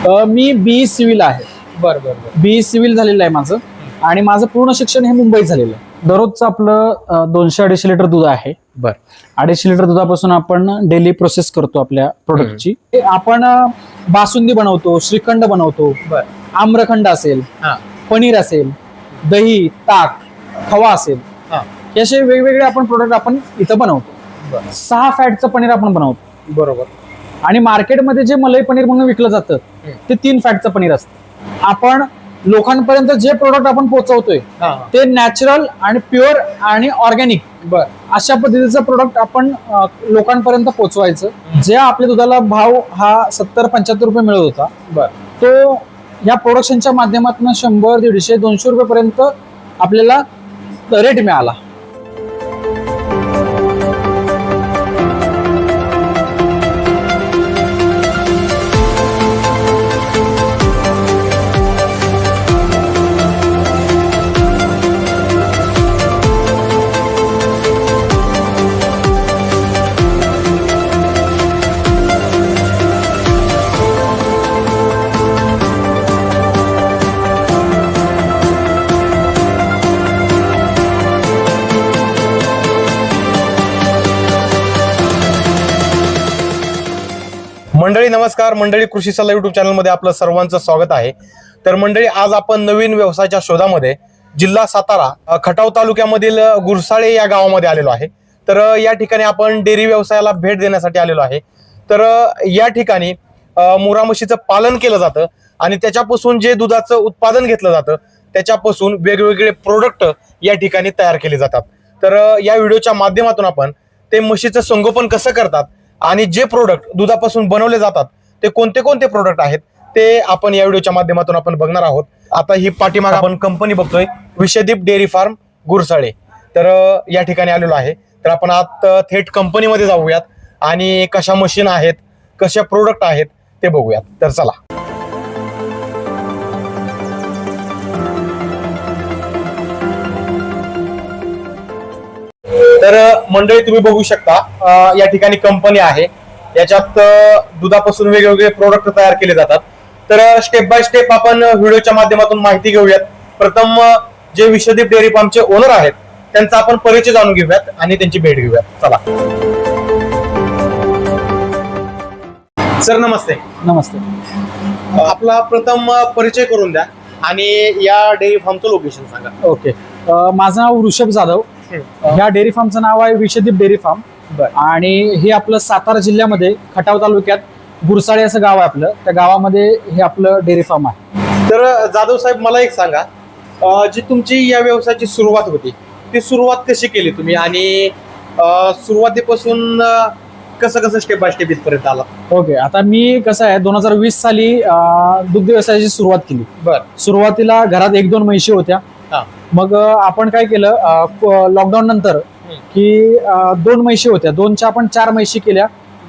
मी बी civil आहे. बरं. बी civil झालेलं आहे माझं आणि माझं पूर्ण शिक्षण हे मुंबईत झालेलं आहे. दररोजचं आपलं 200-250 लिटर दूध आहे. बर 250 लिटर दुधापासून आपण डेली प्रोसेस करतो आपल्या प्रोडक्टची. आपण बासुंदी बनवतो, श्रीखंड बनवतो, बर आम्रखंड असेल, हा पनीर असेल, दही, ताक, खवा असेल, हा हे असे वेगवेगळे आपण प्रोडक्ट आपण इथं बनवतो. बर 6 फॅटचं पनीर आपण बनवतो बरोबर. आणि मार्केटमध्ये जे मलाई पनीर म्हणून विकलं जातं ते 3 फॅटचं पनीर असतं. आपण लोकांपर्यंत जे प्रोडक्ट आपण पोहोचवतोय हा ते नॅचरल आणि प्युअर आणि ऑर्गॅनिक बर अशा पद्धतीचं प्रोडक्ट आपण लोकांपर्यंत पोहोचवायचं. जे आपल्या दुधाला भाव हा 70-75 रुपये मिळत होता, बर तो या प्रोडक्शनच्या माध्यमातून 100, 150, 200 रुपयेपर्यंत आपल्याला रेट मिळाला. मंडळी नमस्कार. मंडळी कृषी सल्ला युट्यूब चॅनलमध्ये आपलं सर्वांचं स्वागत आहे. तर मंडळी आज आपण नवीन व्यवसायाच्या शोधामध्ये जिल्हा सातारा खटाव तालुक्यामधील गुरसाळे या गावामध्ये आलेलो आहे. तर या ठिकाणी आपण डेअरी व्यवसायाला भेट देण्यासाठी आलेलो आहे. तर या ठिकाणी मुरा म्हशीचं पालन केलं जातं आणि त्याच्यापासून जे दुधाचं उत्पादन घेतलं जातं त्याच्यापासून वेगवेगळे प्रोडक्ट या ठिकाणी तयार केले जातात. तर या व्हिडिओच्या माध्यमातून आपण ते म्हशीचं संगोपन कसं करतात आणि जे प्रोडक्ट दुधापासून बनवले जातात ते कोणते कोणते प्रोडक्ट आहेत ते आपण या व्हिडिओच्या माध्यमातून आपण बघणार आहोत. आता ही पाठीमागे आपण कंपनी बघतोय, विषदीप डेअरी फार्म गुरसाळे. तर या ठिकाणी आलेलो आहे. तर आपण आत थेट कंपनीमध्ये जाऊयात आणि कशा मशीन आहेत, कशा प्रोडक्ट आहेत ते बघूयात. तर चला. तर मंडळी तुम्ही बघू शकता या ठिकाणी कंपनी आहे. याच्यात दुधापासून वेगवेगळे प्रोडक्ट तयार केले जातात. तर स्टेप बाय स्टेप आपण व्हिडिओच्या माध्यमातून माहिती घेऊयात. प्रथम जे विषदीप डेअरी फार्मचे ओनर आहेत त्यांचा आपण परिचय जाणून घेऊयात आणि त्यांची भेट घेऊयात. चला सर, नमस्ते. नमस्ते. आपला प्रथम परिचय करून द्या आणि या डेअरी फार्मचं लोकेशन सांगा. ओके. माझं नाव ऋषभ जाधव. ह्या डेअरी फार्मचं नाव आहे विषदीप डेअरी फार्म आणि हे आपलं सातारा जिल्ह्यामध्ये खटाव तालुक्यात गुरसाळे असं गाव आहे आपलं. त्या गावामध्ये हे आपलं डेअरी फार्म आहे. तर जाधव साहेब, मला एक सांगा, जी तुमची या व्यवसायाची सुरुवात होती ती सुरुवात कशी केली तुम्ही आणि सुरुवातीपासून कसं कसं स्टेप बाय स्टेप इथपर्यंत आला? ओके. आता मी कसं आहे 2020 साली दुग्ध व्यवसायाची सुरुवात केली. बर सुरुवातीला घरात 1-2 म्हशी होत्या. मग आपण काय केलं, लॉकडाऊन नंतर की 2 म्हशी होत्या, 2च्या आपण 4 म्हशी केल्या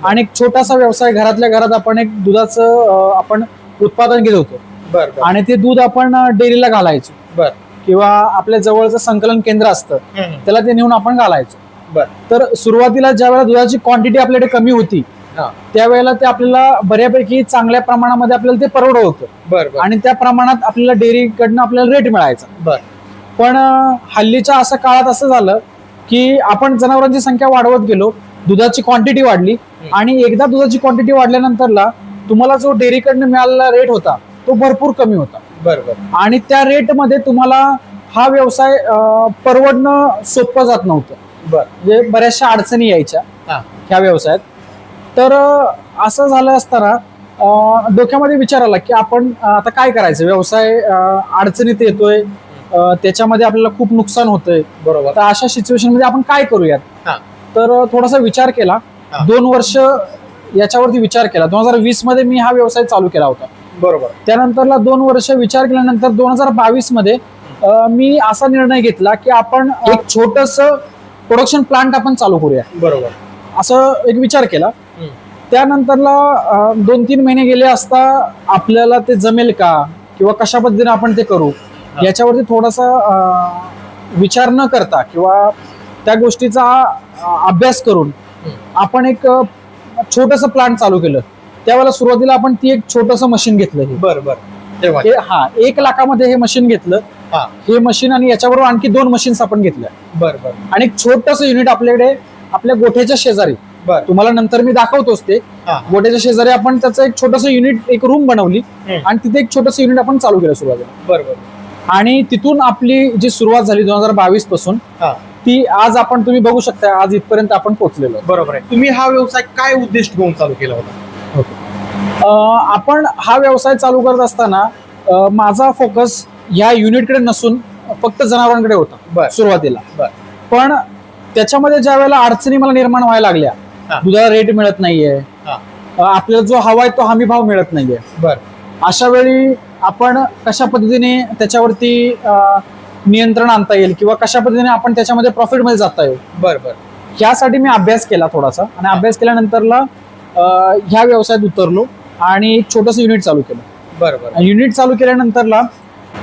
आणि एक छोटासा व्यवसाय घरातल्या घरात आपण एक दुधाचं आपण उत्पादन घेत होतो. बर आणि ते दूध आपण डेअरीला घालायचो. बर किंवा आपल्या जवळचं संकलन केंद्र असतं त्याला ते नेऊन आपण घालायचो. बर तर सुरुवातीला ज्या वेळेला दुधाची क्वांटिटी आपल्याकडे कमी होती त्यावेळेला ते आपल्याला बऱ्यापैकी चांगल्या प्रमाणामध्ये आपल्याला ते परवडत होतं. बर आणि त्या प्रमाणात आपल्याला डेअरीकडनं आपल्याला रेट मिळायचा. बर पण हल्लीच्या असं काळात असं झालं की आपण जनावरांची संख्या वाढवत गेलो, दुधाची क्वांटिटी वाढली आणि एकदा दुधाची क्वांटिटी वाढल्यानंतरला तुम्हाला जो डेअरीकडनं मिळालेला रेट होता तो भरपूर कमी होता. बर आणि त्या रेटमध्ये तुम्हाला हा व्यवसाय परवडणं सोपं जात नव्हतं. म्हणजे बऱ्याचशा अडचणी यायच्या ह्या व्यवसायात. तर असं झालं असताना डोक्यामध्ये विचार आला की आपण आता काय करायचं, व्यवसाय अडचणीत येतोय, त्याच्यामध्ये आपल्याला खूप नुकसान होतंय. बरोबर. तर अशा सिच्युएशन मध्ये आपण काय करूयात. तर थोडासा विचार केला. 2 वर्ष याच्यावरती विचार केला. 2020 मध्ये मी हा व्यवसाय चालू केला होता. बरोबर. त्यानंतरला 2 वर्ष विचार केल्यानंतर 2022 मध्ये मी असा निर्णय घेतला की आपण एक छोटस प्रोडक्शन प्लांट आपण चालू करूया. बरोबर. असं एक विचार केला. त्यानंतरला 2-3 महिने गेले असता आपल्याला ते जमेल का किंवा कशा पद्धतीने आपण ते करू याच्यावरती थोडासा विचार न करता किंवा त्या गोष्टीचा अभ्यास करून आपण एक छोटस प्लांट चालू केलं. त्यावेळेला सुरुवातीला आपण ती एक छोटस मशीन घेतलं हे. बर बर तेव्हा हे 1 लाखामध्ये हे मशीन घेतलं. हा. हे मशीन आणि याच्याबरोबर आणखी 2 मशीन्स आपण घेतल्या. बर बर आणि एक छोटस युनिट आपल्याकडे आपल्या गोठ्याच्या शेजारी, बर तुम्हाला नंतर मी दाखवतोच ते. हा. गोठ्याच्या शेजारी आपण त्याचं एक छोटस युनिट, एक रूम बनवली आणि तिथे एक छोटस युनिट आपण चालू केलं सुरुवातीला. बर बर आणि तिथून आपली जी सुरुवात झाली 2022 पासून, हा. ती आज आपण तुम्ही बघू शकता, आज इथपर्यंत आपण पोहोचलेलो आहोत. बरोबर आहे. तुम्ही हा व्यवसाय काय उद्देश घेऊन चालू केला होता? आपण हा व्यवसाय चालू करत असताना माझा फोकस ह्या युनिटकडे नसून फक्त जनावरांकडे बर. होता सुरुवातीला. बर. पण त्याच्यामध्ये ज्या वेळेला अडचणी मला निर्माण व्हायला लागल्या, हा. दुधाला रेट मिळत नाहीये, हा. आपल्याला जो हवा आहे तो हमी भाव मिळत नाहीये, बर अशा वेळी आपण कशा पद्धतीने त्याच्यावरती नियंत्रण आणता येईल किंवा कशा पद्धतीने आपण त्याच्यामध्ये प्रॉफिट मध्ये जाता येईल, बर बर ह्यासाठी मी अभ्यास केला थोडासा. आणि अभ्यास केल्यानंतरला ह्या व्यवसायात उतरलो आणि एक छोटस युनिट चालू केलं. बर बर युनिट चालू केल्यानंतरला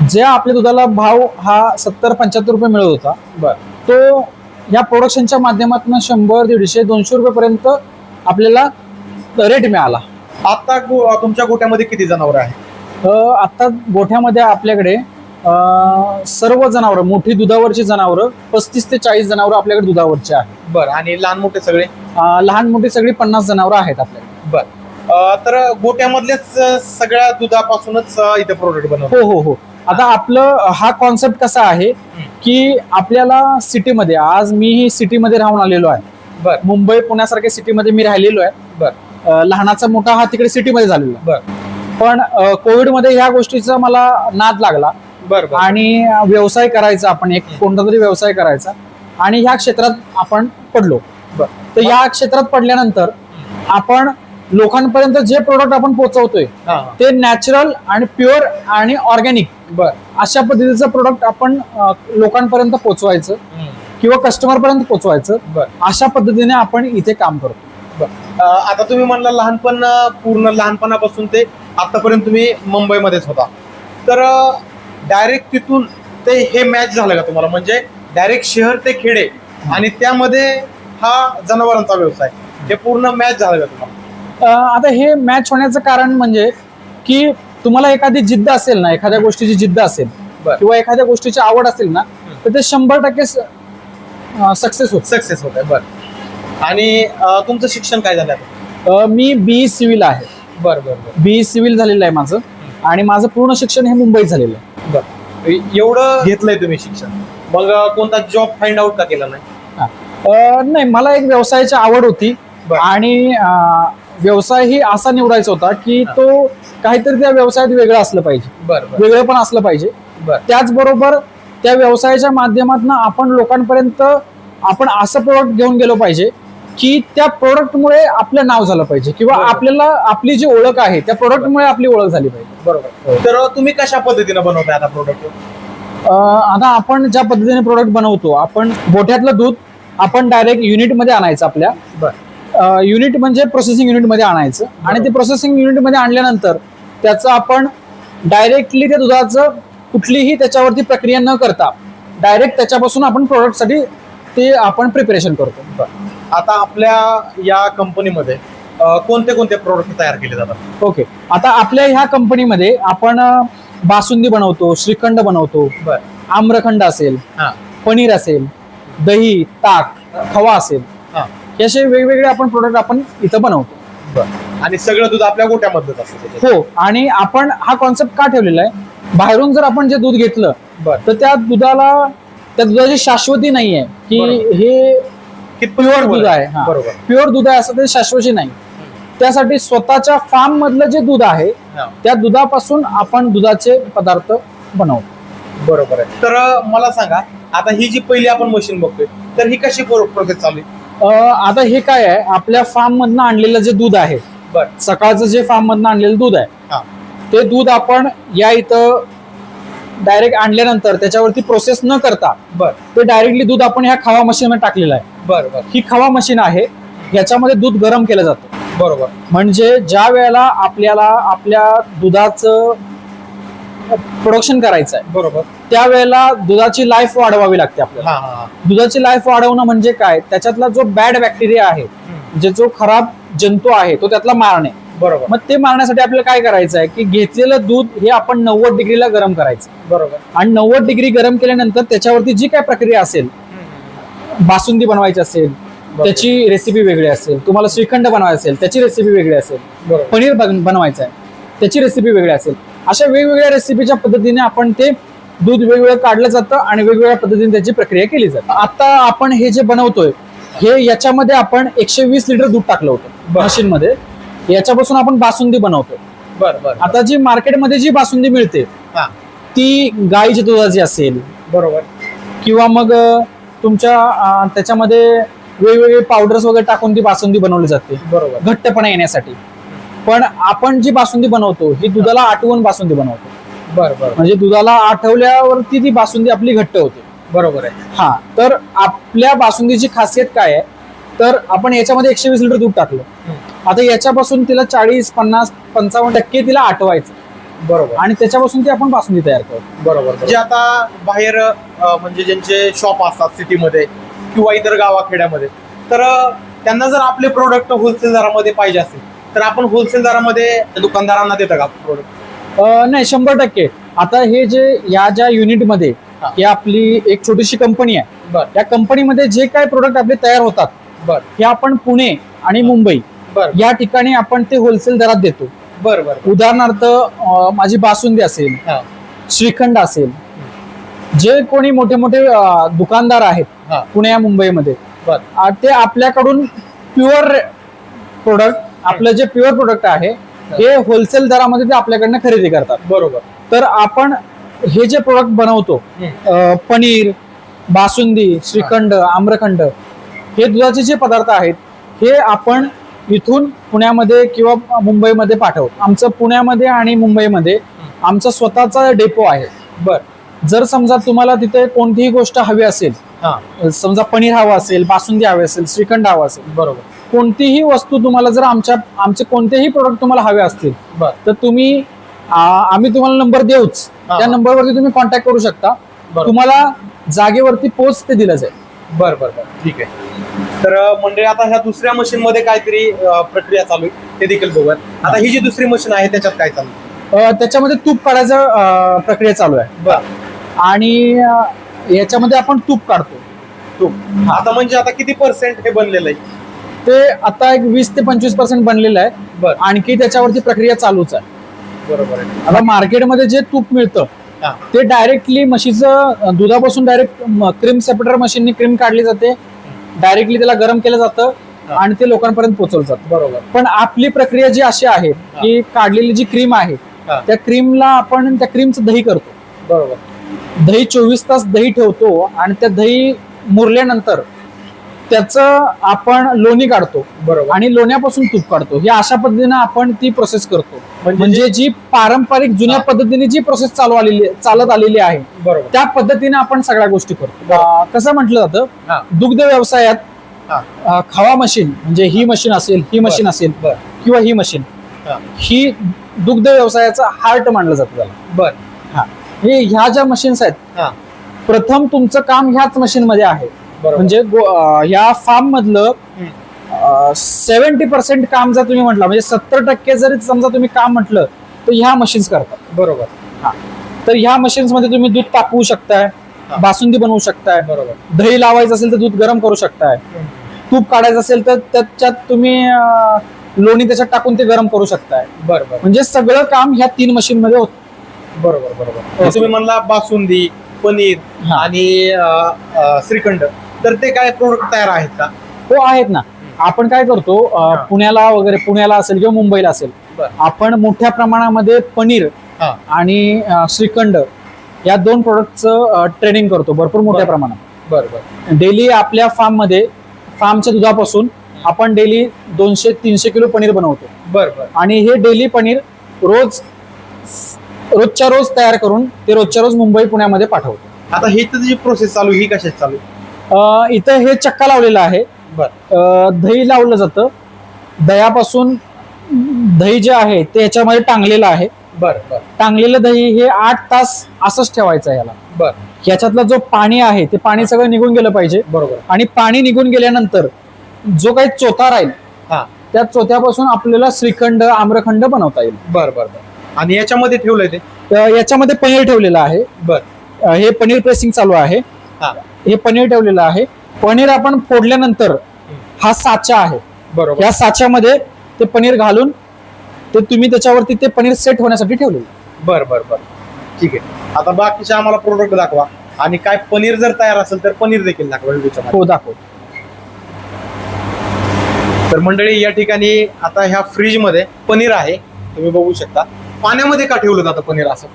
जे आपल्या दुधाला भाव हा 70-75 रुपये मिळत होता, बर तो या प्रोडक्शनच्या माध्यमातून 100, 150, 200 रुपयेपर्यंत आपल्याला रेट मिळाला. आता तुमच्या गोट्यामध्ये किती जनावर आहे? आता गोठ्यामध्ये आपल्याकडे सर्व जनावरं, मोठी दुधावरची जनावरं 35 ते 40 जनावरं आपल्याकडे दुधावरची आहेत. बर. आणि लहान मोठे सगळे? लहान मोठी सगळी 50 जनावरं आहेत आपल्याकडे. बर. तर गोट्यामधल्याच सगळ्या दुधापासूनच इथे प्रोडक्ट बनवतो? हो हो हो. आता आपलं हा कॉन्सेप्ट कसा आहे की आपल्याला सिटीमध्ये, आज मीही सिटीमध्ये राहून आलेलो आहे. बर. मुंबई पुण्यासारख्या सिटीमध्ये मी राहिलेलो आहे. बर. लहानाचा मोठा हा तिकडे सिटीमध्ये झालेला आहे. बर. पण कोविडमध्ये ह्या गोष्टीचा मला नाद लागला बर बर आणि व्यवसाय करायचा, आपण एक कोणता तरी व्यवसाय करायचा आणि ह्या क्षेत्रात आपण पडलो. बर. तर या क्षेत्रात पडल्यानंतर आपण लोकांपर्यंत जे प्रोडक्ट आपण पोहोचवतोय हा. ते नॅचरल आणि प्युअर आणि ऑर्गॅनिक बर. अशा पद्धतीचं प्रोडक्ट आपण लोकांपर्यंत पोहोचवायचं किंवा कस्टमर पर्यंत पोहोचवायचं, बर. अशा पद्धतीने आपण इथे काम करतो. आता तुम्ही म्हणला लहानपण, पूर्ण लहानपणापासून ते आतापर्यंत तुम्ही मुंबईमध्येच होता, तर डायरेक्ट तिथून ते हे मॅच झालं का तुम्हाला? म्हणजे डायरेक्ट शहर ते खेडे आणि त्यामध्ये हा जनावरांचा व्यवसाय, हे पूर्ण मॅच झालं का तुम्हाला? आता हे मॅच होण्याचं कारण म्हणजे की तुम्हाला एखादी जिद्द असेल ना, एखाद्या गोष्टीची जिद्द असेल किंवा एखाद्या गोष्टीची आवड असेल ना, तर ते 100% सक्सेस होत. बर. आणि तुमचं शिक्षण काय झालं? मी BE सिव्हिल आहे. बर बर बर. BE सिव्हिल झालेलं आहे माझं आणि माझं पूर्ण शिक्षण हे मुंबईत झालेलं आहे. बर. एवढं घेतलंय तुम्ही शिक्षण, मग कोणता जॉब फाइंड आउट का केला नाही? नाही, मला एक व्यवसायाची आवड होती आणि व्यवसाय ही असा निवडायचा होता की तो काहीतरी त्या व्यवसायात वेगळं असलं पाहिजे, वेगळं पण असलं पाहिजे. त्याचबरोबर त्या व्यवसायाच्या माध्यमातून आपण लोकांपर्यंत आपण असं प्रोडक्ट घेऊन गेलो पाहिजे की त्या प्रोडक्टमुळे आपलं नाव झालं पाहिजे किंवा आपल्याला आपली जी ओळख आहे त्या प्रोडक्टमुळे आपली ओळख झाली पाहिजे. बरोबर. तर तुम्ही कशा पद्धतीने बनवताय आता प्रोडक्ट? आता आपण ज्या पद्धतीने प्रोडक्ट बनवतो, आपण गोठ्यातलं दूध आपण डायरेक्ट युनिटमध्ये आणायचं. आपल्या युनिट म्हणजे प्रोसेसिंग युनिटमध्ये आणायचं आणि ते प्रोसेसिंग युनिटमध्ये आणल्यानंतर त्याचं आपण डायरेक्टली त्या दुधाचं कुठलीही त्याच्यावरती प्रक्रिया न करता डायरेक्ट त्याच्यापासून आपण प्रोडक्टसाठी ते आपण प्रिपरेशन करतो. आता आपल्या या कंपनीमध्ये कोणते कोणते प्रोडक्ट तयार केले जातात? ओके. आता आपल्या ह्या कंपनीमध्ये आपण बासुंदी बनवतो, श्रीखंड बनवतो, आम्रखंड असेल, पनीर असेल, दही, ताक, खवा असेल, हे असे वेगवेगळे आपण प्रोडक्ट आपण इथं बनवतो. आणि सगळं दूध आपल्या गोट्यामध्येच असतं? हो. आणि आपण हा कॉन्सेप्ट का ठेवलेला आहे, बाहेरून जर आपण जे दूध घेतलं तर त्या दुधाची शाश्वती नाहीये की हे प्युअर दूध आहे. प्युअर दूध आहे असं ते शाश्वती नाही. त्यासाठी स्वतःच्या फार्म मधलं जे दूध आहे त्या दुधापासून आपण दुधाचे पदार्थ बनवतो. बरोबर आहे. तर मला सांगा, आता ही जी पहिली आपण मशीन बघतोय, तर ही कशी प्रोसेस चालू आहे? आता हे काय आहे, आपल्या फार्म मधनं आणलेलं जे दूध आहे, सकाळचं जे फार्म मधनं आणलेलं दूध आहे, ते दूध आपण या इथं डायरेक्ट आणल्यानंतर त्याच्यावरती प्रोसेस न करता ते डायरेक्टली दूध आपण ह्या खवा मशीन मध्ये टाकलेलं आहे. ही खवा मशीन आहे, याच्यामध्ये दूध गरम केलं जातं. बरोबर. म्हणजे ज्या वेळेला आपल्याला आपल्या दुधाचं प्रोडक्शन करायचं आहे, बरोबर, त्यावेळेला दुधाची लाईफ वाढवावी लागते आपल्याला. दुधाची लाईफ वाढवणं म्हणजे काय, त्याच्यातला जो बॅड बॅक्टेरिया आहे, जे जो खराब जंतू आहे तो त्यातला मारणे. बरोबर. मग ते मारण्यासाठी आपल्याला काय करायचं आहे की घेतलेलं दूध हे आपण 90 डिग्रीला गरम करायचं. बरोबर. आणि 90 डिग्री गरम केल्यानंतर त्याच्यावरती जी काय प्रक्रिया असेल, बासुंदी बनवायची असेल त्याची रेसिपी वेगळी असेल, तुम्हाला श्रीखंड बनवायचं असेल त्याची रेसिपी वेगळी असेल, पनीर बनवायचं आहे त्याची रेसिपी वेगळी असेल, अशा वेगवेगळ्या रेसिपीच्या पद्धतीने आपण ते दूध वेगवेगळं काढलं जातं आणि वेगवेगळ्या पद्धतीने त्याची प्रक्रिया केली जाते. आता आपण हे जे बनवतोय हे याच्यामध्ये आपण 120 लिटर दूध टाकलं होतं मशीन मध्ये, याच्यापासून आपण बासुंदी बनवतोय. बरं. आता जी मार्केटमध्ये जी बासुंदी मिळते ती गाईच्या दुधाची असेल, बरोबर, किंवा मग तुमच्या त्याच्यामध्ये वेगवेगळे पावडर्स वगैरे टाकून ती बासुंदी बनवली जाते, बरोबर, घट्टपणा येण्यासाठी. पण आपण जी बासुंदी बनवतो ही दुधाला आटवून बासुंदी बनवतो. बरोबर. म्हणजे दुधाला आठवल्यावरती ती बासुंदी आपली घट्ट होते. बरोबर आहे. हा, तर आपल्या बासुंदीची खासियत काय आहे, तर आपण याच्यामध्ये 120 लिटर दूध टाकलं. आता याच्यापासून तिला 40-50-55% तिला आटवायचं. बरोबर. आणि त्याच्यापासून ती आपण बासुंदी तयार करतो. बरोबर. जे आता बाहेर म्हणजे ज्यांचे शॉप असतात सिटीमध्ये किंवा इतर गावाखेड्यामध्ये, तर त्यांना जर आपले प्रोडक्ट होलसेल दरामध्ये पाहिजे असेल तर आपण होलसेल दरामध्ये दुकानदारांना देतं का प्रोडक्ट? नाही, 100%. आता हे जे या ज्या युनिटमध्ये ही आपली एक छोटीशी कंपनी आहे, या कंपनीमध्ये जे काय प्रोडक्ट आपले तयार होतात हे आपण पुणे आणि मुंबई या ठिकाणी आपण ते होलसेल दरात देतो. बरोबर. उदाहरणार्थ माझी बासुंदी असेल, श्रीखंड असेल, जे कोणी मोठे मोठे दुकानदार आहेत पुणे मुंबईमध्ये, ते आपल्याकडून प्युअर प्रोडक्ट, आपलं जे प्युअर प्रोडक्ट आहे हे होलसेल दरामध्ये ते आपल्याकडनं खरेदी करतात. बरोबर. तर आपण हे जे प्रोडक्ट बनवतो, पनीर, बासुंदी, श्रीखंड, आम्रखंड, हे दुधाचे जे पदार्थ आहेत हे आपण इथून पुण्यामध्ये किंवा मुंबईमध्ये पाठवतो. आमचं पुण्यामध्ये आणि मुंबईमध्ये आमचा स्वतःचा डेपो आहे. जर समजा तुम्हाला तिथे कोणतीही गोष्ट हवी असेल, समजा पनीर हवं असेल, बासुंदी हवी असेल, श्रीखंड हवं असेल, बरोबर, कोणतीही वस्तू तुम्हाला जर आमचे कोणतेही प्रोडक्ट तुम्हाला हवे असतील तर तुम्ही आम्ही तुम्हाला नंबर देऊच, त्या नंबरवरती तुम्ही कॉन्टॅक्ट करू शकता. तुम्हाला जागेवरती पोच ते दिलं जाईल. बरं, ठीक आहे. तर म्हणजे आता ह्या दुसऱ्या मशीन मध्ये काहीतरी प्रक्रिया चालू आहे, ते देखील बघूया. आता ही जी दुसरी मशीन आहे त्याच्यात काय चालू आहे? त्याच्यामध्ये तूप काढायचं प्रक्रिया चालू आहे. आणि याच्यामध्ये आपण तूप काढतो. तूप आता म्हणजे आता किती % हे बनलेलं आहे? ते आता एक 20 ते 25% बनलेलं आहे. आणखी त्याच्यावरती प्रक्रिया चालूच आहे. बरोबर आहे. आता मार्केटमध्ये जे तूप मिळतं ते डायरेक्टली म्हशीचं दुधापासून डायरेक्ट क्रीम सेपरेटर मशीननी क्रीम काढली जाते, डायरेक्टली त्याला गरम केलं जातं आणि ते लोकांपर्यंत पोहोचवलं जातं. बरोबर. पण आपली प्रक्रिया जी अशी आहे की काढलेली जी क्रीम आहे त्या क्रीमला आपण त्या क्रीमचं दही करतो. बरोबर. दही 24 तास दही ठेवतो आणि त्या दही मुरल्यानंतर त्याचं आपण लोणी काढतो. बरोबर. आणि लोण्यापासून तूप काढतो. या अशा पद्धतीने आपण ती प्रोसेस करतो. म्हणजे जी पारंपरिक जुन्या पद्धतीने जी प्रोसेस चालत आलेली आहे, बरोबर, त्या पद्धतीने आपण सगळ्या गोष्टी करतो. कसं म्हटलं जातं, दुग्ध व्यवसायात खवा मशीन म्हणजे ही मशीन असेल, ही मशीन असेल किंवा ही मशीन, ही दुग्ध व्यवसायाचा हार्ट मानलं जातं त्याला. हे ह्या ज्या मशीन्स आहेत, प्रथम तुमचं काम ह्याच मशीन मध्ये आहे. म्हणजे या फार्म मधलं 70% काम जर तुम्ही म्हटलं, म्हणजे 70% जरी समजा तुम्ही काम म्हटलं तर ह्या मशीन्स करतात. बरोबर. तर ह्या मशीन्स मध्ये तुम्ही दूध तापवू शकताय, बासुंदी बनवू शकताय, बरोबर, दही लावायचं असेल तर दूध गरम करू शकताय, तूप काढायचं असेल तर त्याच्यात तुम्ही लोणी त्याच्यात टाकून ते गरम करू शकताय. बरोबर. म्हणजे सगळं काम ह्या 3 मशीन मध्ये होतं. बरोबर. तुम्ही म्हणला बासुंदी, पनीर आणि श्रीखंड, तर ते काय प्रोडक्ट तयार आहेत का? हो, आहेत ना. आपण काय करतो, पुण्याला असेल किंवा मुंबईला असेल, आपण मोठ्या प्रमाणामध्ये पनीर आणि श्रीखंड या 2 प्रोडक्टचं ट्रेनिंग करतो भरपूर मोठ्या प्रमाणात. बरोबर. डेली आपल्या फार्मच्या दुधापासून आपण डेली 200-300 किलो पनीर बनवतो. बरोबर. आणि हे डेली पनीर रोजच्या रोज तयार करून ते रोजच्या रोज मुंबई पुण्यामध्ये पाठवतो. आता ही जी प्रोसेस चालू, ही कशात चालू? इथं हे चक्का लावलेला आहे. दही लावलं जातं. दह्यापासून दही जे आहे ते याच्यामध्ये टांगलेलं आहे. टांगलेलं दही हे 8 तास असंच ठेवायचं आहे याला. याच्यातलं जो पाणी आहे ते पाणी सगळं निघून गेलं पाहिजे. बरोबर. आणि पाणी निघून गेल्यानंतर जो काही चोथा राहील त्या चोथ्यापासून आपल्याला श्रीखंड आम्रखंड बनवता येईल. बर बर बर. आणि याच्यामध्ये ठेवलंय ते तर याच्यामध्ये पनीर ठेवलेलं आहे. बर. हे पनीर प्रेसिंग चालू आहे. हा. हे पनीर ठेवलेलं आहे. पनीर आपण फोडल्यानंतर हा साचा आहे. बरोबर. या साच्यामध्ये ते पनीर घालून ते तुम्ही त्याच्यावरती ते पनीर सेट होण्यासाठी ठेवलेलं. बर बर बर. ठीक आहे. आता बाकीचे आम्हाला प्रोडक्ट दाखवा आणि काय पनीर जर तयार असेल तर पनीर देखील दाखवा व्हिडिओच्या. हो दाखव. तर मंडळी या ठिकाणी आता ह्या फ्रीज मध्ये पनीर आहे, तुम्ही बघू शकता. पाण्यामध्ये का ठेवलं जातं पनीर असं?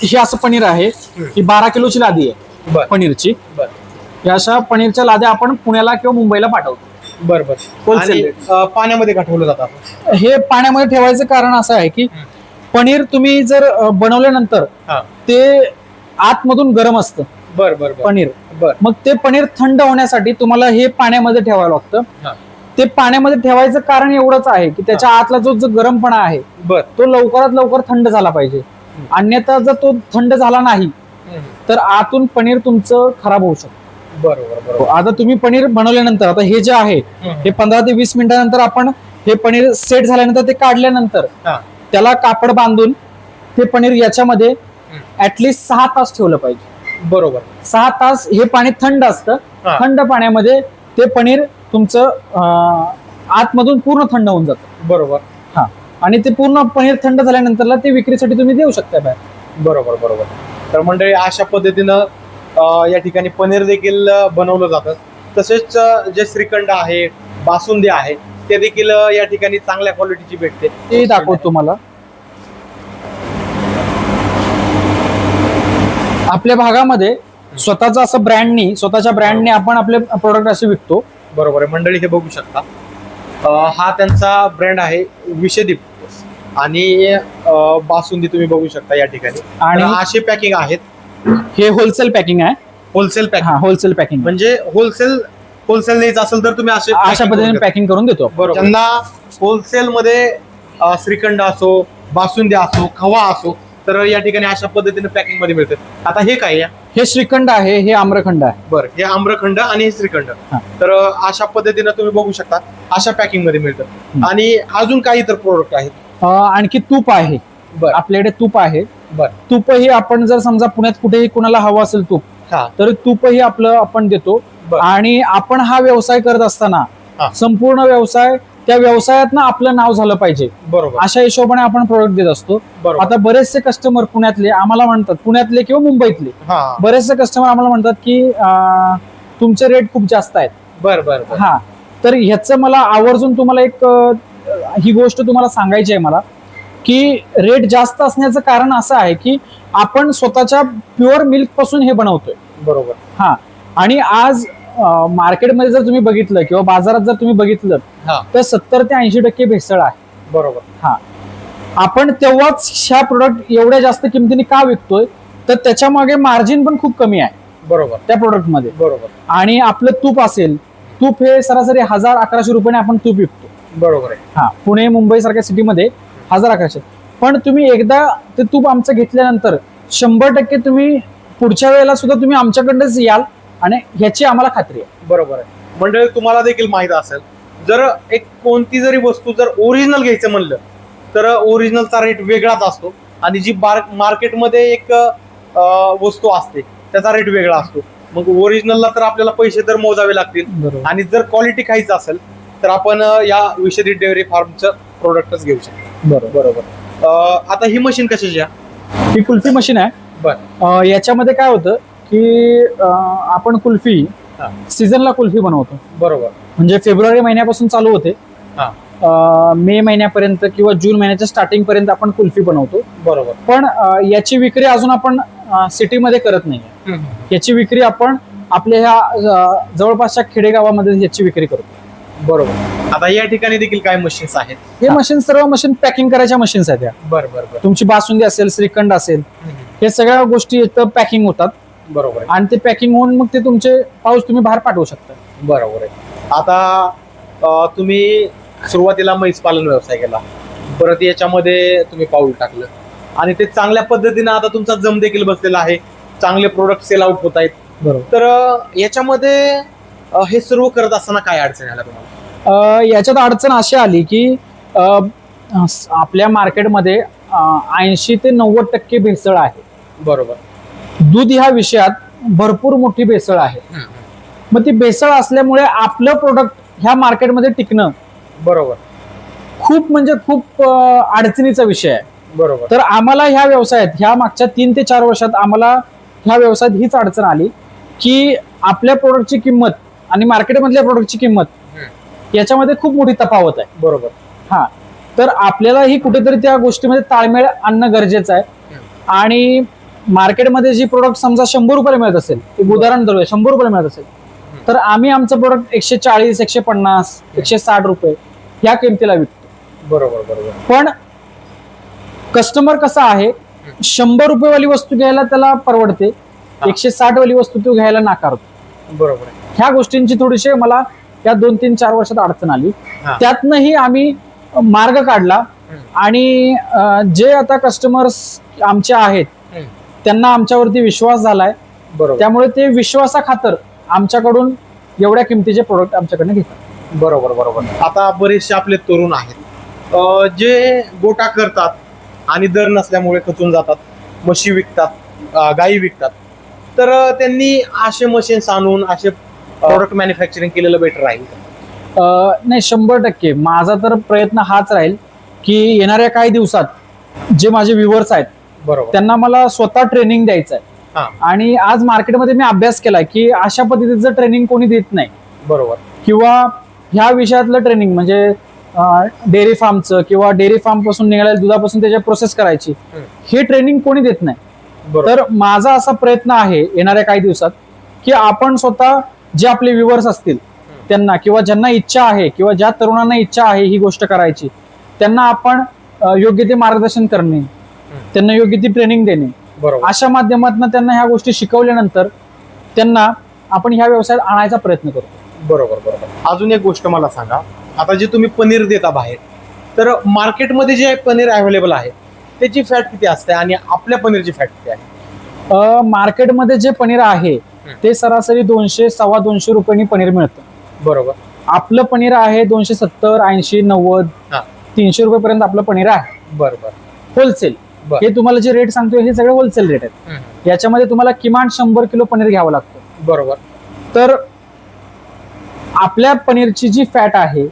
हे असं पनीर आहे. ही 12 किलोची लादी आहे. बर. पनीरची. बर. या अशा पनीरच्या लाद्या आपण पुण्याला किंवा मुंबईला पाठवतो. बर बर. Wholesale आणि पाण्यामध्ये का ठेवलं जातं आपण? हे पाण्यामध्ये ठेवायचं कारण असं आहे की पनीर तुम्ही जर बनवल्यानंतर हा. ते आतमधून गरम असतं बर बर बर. पनीर. बर. मग ते पनीर थंड होण्यासाठी तुम्हाला हे पाण्यामध्ये ठेवावं लागतं. हा. ते पाण्यामध्ये ठेवायचं कारण एवढंच आहे की त्याच्या आतला जो गरमपणा आहे बर. तो लवकरात लवकर थंड झाला पाहिजे. अन्यथा जर तो थंड झाला नाही तर आतून पनीर तुमचं खराब होऊ शकतं. बरोबर बरोबर. आता तुम्ही पनीर बनवल्यानंतर आता हे जे आहे हे 15 ते 20 मिनिटानंतर आपण हे पनीर सेट झाल्यानंतर ते काढल्यानंतर हा. त्याला कापड बांधून ते पनीर याच्यामध्ये ऍटलिस्ट 6 तास ठेवलं पाहिजे. बरोबर. 6 तास हे पाणी थंड असतं. हा. थंड पाण्यामध्ये ते पनीर तुमचं आतमधून पूर्ण थंड होऊन जातं. बरोबर. हा. आणि ते पूर्ण पनीर थंड झाल्यानंतर ते विक्रीसाठी तुम्ही देऊ शकता बाहेर. बरोबर बरोबर. तर मंडळी अशा पद्धतीनं या ठिकाणी पनीर देखील बनवलं जातं. तसेच जे श्रीखंड आहे, बासुंदी आहे, ते देखील या ठिकाणी चांगल्या क्वालिटीची भेटते. ते दाखवतो तुम्हाला. आपल्या भागामध्ये स्वतःचा असं ब्रँडनी स्वतःच्या ब्रँडने आपण आपले प्रोडक्ट असे विकतो. बरोबर आहे. मंडळी हे बघू शकता, हा त्यांचा ब्रँड आहे विषदीप. आणि बासुंदी तुम्ही बघू शकता या ठिकाणी. आणि अशी पॅकिंग आहेत. हे होलसेल पॅकिंग आहे. Wholesale packing. होलसेल पॅकिंग म्हणजे होलसेल द्यायचं असेल तर तुम्ही अशा पद्धतीने पॅकिंग करून देतो. बरोबर. ज्यांना होलसेल मध्ये श्रीखंड असो, बासुंदी असो, खवा असो, तर या ठिकाणी अशा पद्धतीने पॅकिंग मध्ये मिळते. आता हे काय आहे? हे श्रीखंड आहे. हे आम्रखंड आहे. बरं. हे आम्रखंड आणि हे श्रीखंड. तर अशा पद्धतीने तुम्ही बघू शकता अशा पॅकिंग मध्ये मिळतं. आणि अजून काही इतर प्रोडक्ट आहेत. आणखी तूप आहे. बरं. आपल्याकडे तूप आहे. बरं. तूपही आपण जर समजा पुण्यात कुठेही कुणाला हवं असेल तूप, तर तूपही आपलं आपण देतो. आणि आपण हा व्यवसाय करत असताना संपूर्ण व्यवसाय त्या व्यवसायातनं आपलं नाव झालं पाहिजे. बरोबर. अशा हिशोबाने आपण प्रोडक्ट देत असतो. आता बरेचसे कस्टमर पुण्यातले आम्हाला म्हणतात, पुण्यातले किंवा मुंबईतले बरेचसे कस्टमर आम्हाला म्हणतात की तुमचे रेट खूप जास्त आहेत. बरं बरं. हा. तर ह्याचं मला आवर्जून तुम्हाला एक ही गोष्ट तुम्हाला सांगायची आहे मला, की रेट जास्त असण्याचं कारण असं आहे की आपण स्वतःच्या प्युअर मिल्क पासून हे बनवतोय. बरोबर. हा. आणि आज मार्केटमध्ये जर तुम्ही बघितलं किंवा बाजारात जर तुम्ही बघितलं तर 70 ते 80% भेसळ आहे. बरोबर. हा. आपण तेव्हाच ह्या प्रोडक्ट एवढ्या जास्त किमतीने का विकतोय, तर त्याच्या मागे मार्जिन पण खूप कमी आहे. बरोबर. त्या प्रोडक्ट मध्ये. बरोबर. आणि आपलं तूप असेल, तूप हे सरासरी 1000-1100 रुपयाने आपण तूप विकतो. बरोबर आहे. हा. पुणे मुंबई सारख्या सिटीमध्ये 1000-1100. पण तुम्ही एकदा ते तूप आमचं घेतल्यानंतर 100% तुम्ही पुढच्या वेळेला सुद्धा तुम्ही आमच्याकडनंच याल आणि ह्याची आम्हाला खात्री आहे. बरोबर आहे. मंडळी तुम्हाला देखील माहित असेल, जर एक कोणती जरी वस्तू जर ओरिजिनल घ्यायचं म्हणलं तर ओरिजिनलचा रेट वेगळाच असतो. आणि जी मार्केटमध्ये एक वस्तू असते त्याचा रेट वेगळा असतो. मग ओरिजिनलला तर आपल्याला पैसे तर मोजावे लागतील. आणि जर क्वालिटी खायचं असेल तर आपण या विषदीप डेअरी फार्मचं प्रोडक्टच घेऊ शकतो. बरोबर. आता ही मशीन कशाची आहे? ही कुल्फी मशीन आहे. बरं. याच्यामध्ये काय होतं की आपण कुल्फी सीझनला कुल्फी बनवतो. बरोबर. म्हणजे फेब्रुवारी महिन्यापासून चालू होते मे महिन्यापर्यंत किंवा जून महिन्याच्या स्टार्टिंग पर्यंत आपण कुल्फी बनवतो. बरोबर. पण याची विक्री अजून आपण सिटीमध्ये करत नाही. याची विक्री आपण आपल्या ह्या जवळपासच्या खेडेगावामध्ये याची विक्री करतो. बरोबर. आता या ठिकाणी देखील काय मशीन्स आहेत? हे मशीन सर्व मशीन पॅकिंग करायच्या मशीन्स आहेत. बरोबर. तुमची बासुंदी असेल, श्रीखंड असेल, हे सगळ्या गोष्टी पॅकिंग होतात. बरोबर. आणि ते पॅकिंग होऊन मग ते तुमचे पाऊस तुम्ही बाहेर पाठवू शकता. बरोबर आहे. आता तुम्ही सुरुवातीला म्हैस पालन व्यवसाय केला, परत याच्यामध्ये तुम्ही पाऊल टाकलं आणि ते चांगल्या पद्धतीने आता तुमचा जम देखील बसलेला आहे. चांगले प्रोडक्ट सेल आउट होत आहेत. बरोबर. तर याच्यामध्ये हे सर्व करत असताना काय अडचण आल्या तुम्हाला? याच्यात अडचण अशी आली की आपल्या मार्केटमध्ये 80 ते 90% भेसळ आहे. बरोबर. दूध ह्या विषयात भरपूर मोठी भेसळ आहे. मग ती भेसळ असल्यामुळे आपलं प्रोडक्ट ह्या मार्केटमध्ये टिकणं बरोबर खूप म्हणजे खूप अडचणीचा विषय आहे. बरोबर. तर आम्हाला ह्या व्यवसायात ह्या मागच्या 3 ते 4 वर्षात आम्हाला ह्या व्यवसायात हीच अडचण आली की आपल्या प्रोडक्टची किंमत आणि मार्केटमधल्या प्रोडक्टची किंमत याच्यामध्ये खूप मोठी तफावत आहे. बरोबर. हा, तर आपल्याला ही कुठेतरी त्या गोष्टीमध्ये ताळमेळ आणणं गरजेचं आहे. आणि मार्केटमध्ये जी प्रोडक्ट समजा 100 रुपयाला मिळत असेल, एक उदाहरण धरूया, 100 रुपयाला मिळत असेल, तर आम्ही आमचं प्रोडक्ट 140, 150, 160 रुपये या किमतीला विकतो. बरोबर बरोबर. पण कस्टमर कसा आहे, 100 रुपयेवाली वस्तू घ्यायला त्याला परवडते, 160 वाली वस्तू तो घ्यायला नाकारतो. बरोबर. ह्या गोष्टींची थोडीशी मला या 2-3-4 वर्षात अडचण आली. त्यातनंही आम्ही मार्ग काढला आणि जे आता कस्टमर्स आमचे आहेत त्यांना आमच्यावरती विश्वास झालाय. बरोबर. त्यामुळे ते विश्वासाखातर आमच्याकडून एवढ्या किमतीचे प्रोडक्ट आमच्याकडनं घेतात. बरोबर बरोबर. आता बरेचसे आपले तरुण आहेत जे गोटा करतात आणि दर नसल्यामुळे खचून जातात, म्हशी विकतात, गायी विकतात, तर त्यांनी असे मशीन्स आणून असे प्रोडक्ट मॅन्युफॅक्चरिंग केलेलं बेटर राहील. नाही, 100% माझा तर प्रयत्न हाच राहील की येणाऱ्या काही दिवसात जे माझे व्ह्युअर्स आहेत बरोबर त्यांना मला स्वतः ट्रेनिंग द्यायचं आहे. आणि आज मार्केटमध्ये मी अभ्यास केलाय की अशा पद्धतीचं ट्रेनिंग कोणी देत नाही. बरोबर. किंवा ह्या विषयातलं ट्रेनिंग म्हणजे डेअरी फार्मचं किंवा डेअरी फार्म पासून निघालेल्या दुधापासून त्याच्या प्रोसेस करायची, हे ट्रेनिंग कोणी देत नाही. तर माझा असा प्रयत्न आहे येणाऱ्या काही दिवसात की आपण स्वतः जे आपले व्ह्युअर्स असतील त्यांना, किंवा ज्यांना इच्छा आहे किंवा ज्या तरुणांना इच्छा आहे ही गोष्ट करायची, त्यांना आपण योग्य ते मार्गदर्शन करणे, त्यांना योग्य ती ट्रेनिंग देणे, अशा माध्यमातून त्यांना ह्या गोष्टी शिकवल्यानंतर त्यांना आपण ह्या व्यवसायात आणायचा प्रयत्न करतो. बरोबर बरोबर. अजून एक गोष्ट मला सांगा, आता जे तुम्ही पनीर देता बाहेर, तर मार्केटमध्ये जे पनीर अवेलेबल आहे त्याची फॅट किती असते आणि आपल्या पनीरची फॅट किती आहे? मार्केटमध्ये जे पनीर आहे ते सरासरी 200-250 रुपयांनी पनीर मिळतं. बरोबर. आपलं पनीर आहे 270, 80, 90, 300 रुपयेपर्यंत आपलं पनीर आहे. बरोबर. होलसेल. हे तुम्हाला जे रेट सांगतोय हे सगळे होलसेल रेट आहेत. याच्यामध्ये तुम्हाला किमान 100 किलो पनीर घ्यावं लागतं. बरोबर. तर आपल्या पनीरची जी फॅट आहे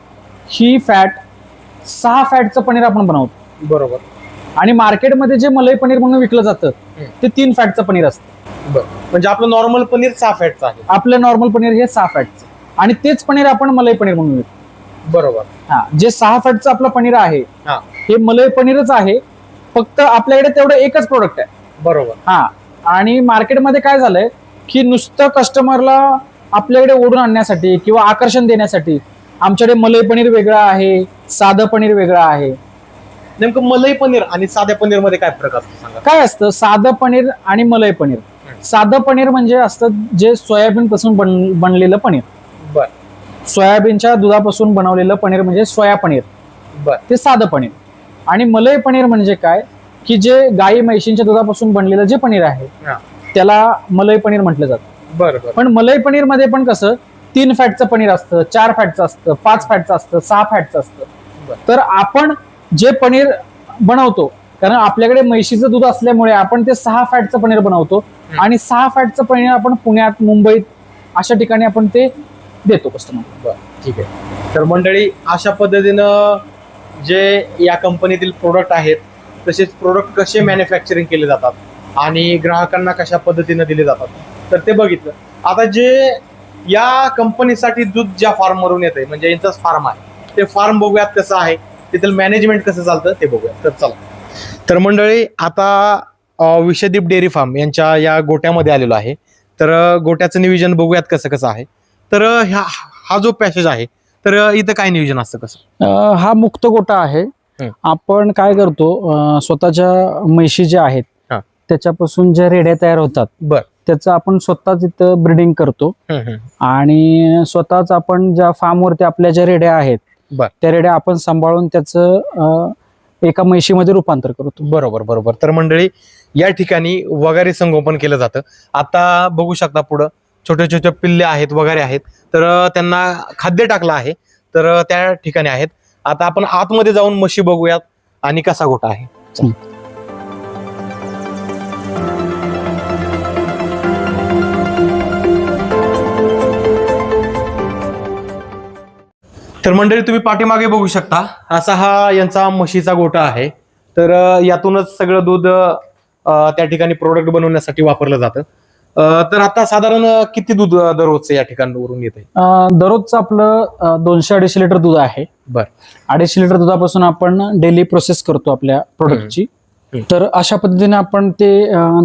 ही फॅट 6 फॅटचं पनीर आपण बनवतो. बरोबर. आणि मार्केटमध्ये जे मलाई पनीर म्हणून विकलं जातं ते 3 फॅटचं पनीर असतं. म्हणजे आपलं नॉर्मल पनीर 6 फॅटचं आहे. आपलं नॉर्मल पनीर हे 6 फॅटचं, आणि तेच पनीर आपण मलाई पनीर म्हणून विकतो. बरोबर. हा, जे 6 फॅटचं आपलं पनीर आहे हे मलाई पनीरच आहे, फक्त आपल्याकडे तेवढं एकच प्रोडक्ट आहे. बरोबर. हा, आणि मार्केटमध्ये काय झालंय की नुसतं कस्टमरला आपल्याकडे ओढून आणण्यासाठी किंवा आकर्षण देण्यासाठी आमच्याकडे मलाई पनीर वेगळं आहे, साधं पनीर वेगळं आहे. नेमकं मलाई पनीर आणि साध्या पनीर मध्ये काय फरक असतो सांगा? काय असतं साधं पनीर आणि मलाई पनीर? साधं पनीर म्हणजे असतं जे सोयाबीन पासून बनलेलं पनीर. बर. सोयाबीनच्या दुधापासून बनवलेलं पनीर म्हणजे सोया पनीर. बर. ते साधं पनीर. आणि मलाई पनीर म्हणजे काय की जे गाई म्हशींच्या दुधापासून बनलेलं जे पनीर आहे त्याला मलाई पनीर म्हटलं जातं. बरोबर. पण मलाई पनीर मध्ये पण कसं 3 फॅटचं पनीर असतं, 4 फॅटचं असतं, 5 फॅटचं असतं, 6 फॅटचं असतं. तर आपण जे पनीर बनवतो, कारण आपल्याकडे म्हशीचं दूध असल्यामुळे आपण ते 6 फॅटचं पनीर बनवतो, आणि 6 फॅटचं पनीर आपण पुण्यात, मुंबईत अशा ठिकाणी आपण ते देतो कस्टमर. ठीक आहे. तर मंडळी, अशा पद्धतीनं जे या कंपनीतील प्रोडक्ट आहेत तसेच प्रोडक्ट कसे मॅन्युफॅक्चरिंग केले जातात आणि ग्राहकांना कशा पद्धतीने दिले जातात तर ते बघितलं. आता जे या कंपनीसाठी दूध ज्या फार्मवरून येत आहे, म्हणजे यांचाच फार्म आहे, ते फार्म बघूयात कसं आहे, तिथलं मॅनेजमेंट कसं चालतं ते बघूयात. तर चला. तर मंडळी, आता विषदीप डेअरी फार्म यांच्या या गोट्यामध्ये आलेलो आहे. तर गोट्याचं नियोजन बघूयात कसं कसं आहे. तर हा जो पॅसेज आहे तर इथं काय नियोजन असतं कसं? हा मुक्त गोटा आहे. आपण काय करतो, स्वतःच्या म्हशी ज्या आहेत त्याच्यापासून ज्या रेड्या तयार होतात त्याचं आपण स्वतःच इथं ब्रीडिंग करतो, आणि स्वतःच आपण ज्या फार्मवरती आपल्या ज्या रेड्या आहेत त्या रेड्या आपण सांभाळून त्याचं एका म्हशीमध्ये रूपांतर करतो. बरोबर बरोबर. तर मंडळी, या ठिकाणी वगैरे संगोपन केलं जातं. आता बघू शकता पुढं छोटे छोटे पिल्ले आहेत, वगैरे आहेत, तर त्यांना खाद्य टाकलं आहे. तर त्या ठिकाणी आहेत. आता आपण आतमध्ये जाऊन म्हशी बघूयात आणि कसा गोठा आहे. चला. तर मंडळी तुम्ही पाठीमागे बघू शकता असा हा यांचा म्हशीचा गोठा आहे. तर यातूनच सगळं दूध त्या ठिकाणी प्रोडक्ट बनवण्यासाठी वापरलं जातं. तर आता साधारण किती दूध दररोजचं या ठिकाणावरून येते? दररोजचं आपलं 200-250 लिटर दूध आहे. बर. 250 लिटर दुधापासून आपण डेली प्रोसेस करतो आपल्या प्रोडक्टची. तर अशा पद्धतीने आपण ते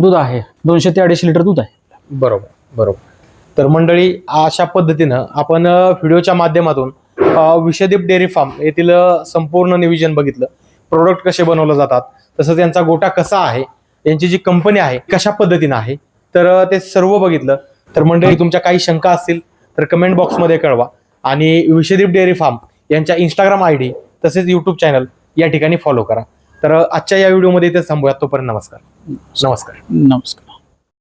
दूध आहे 200 ते 250 लिटर दूध आहे. बरोबर बरोबर. तर मंडळी अशा पद्धतीनं आपण व्हिडिओच्या माध्यमातून विषदीप डेअरी फार्म येथील संपूर्ण नियोजन बघितलं, प्रोडक्ट कसे बनवले जातात, तसंच यांचा गोठा कसा आहे, यांची जी कंपनी आहे कशा पद्धतीनं आहे, तर ते सर्व बघितलं. तर मंडळी तुमच्या काही शंका असतील तर कमेंट बॉक्समध्ये कळवा आणि विषदीप डेअरी फार्म यांच्या इंस्टाग्राम ID तसेच युट्यूब चॅनल या ठिकाणी फॉलो करा. तर आजच्या या व्हिडिओमध्ये इथे थांबूयात. तोपर्यंत नमस्कार. नमस्कार.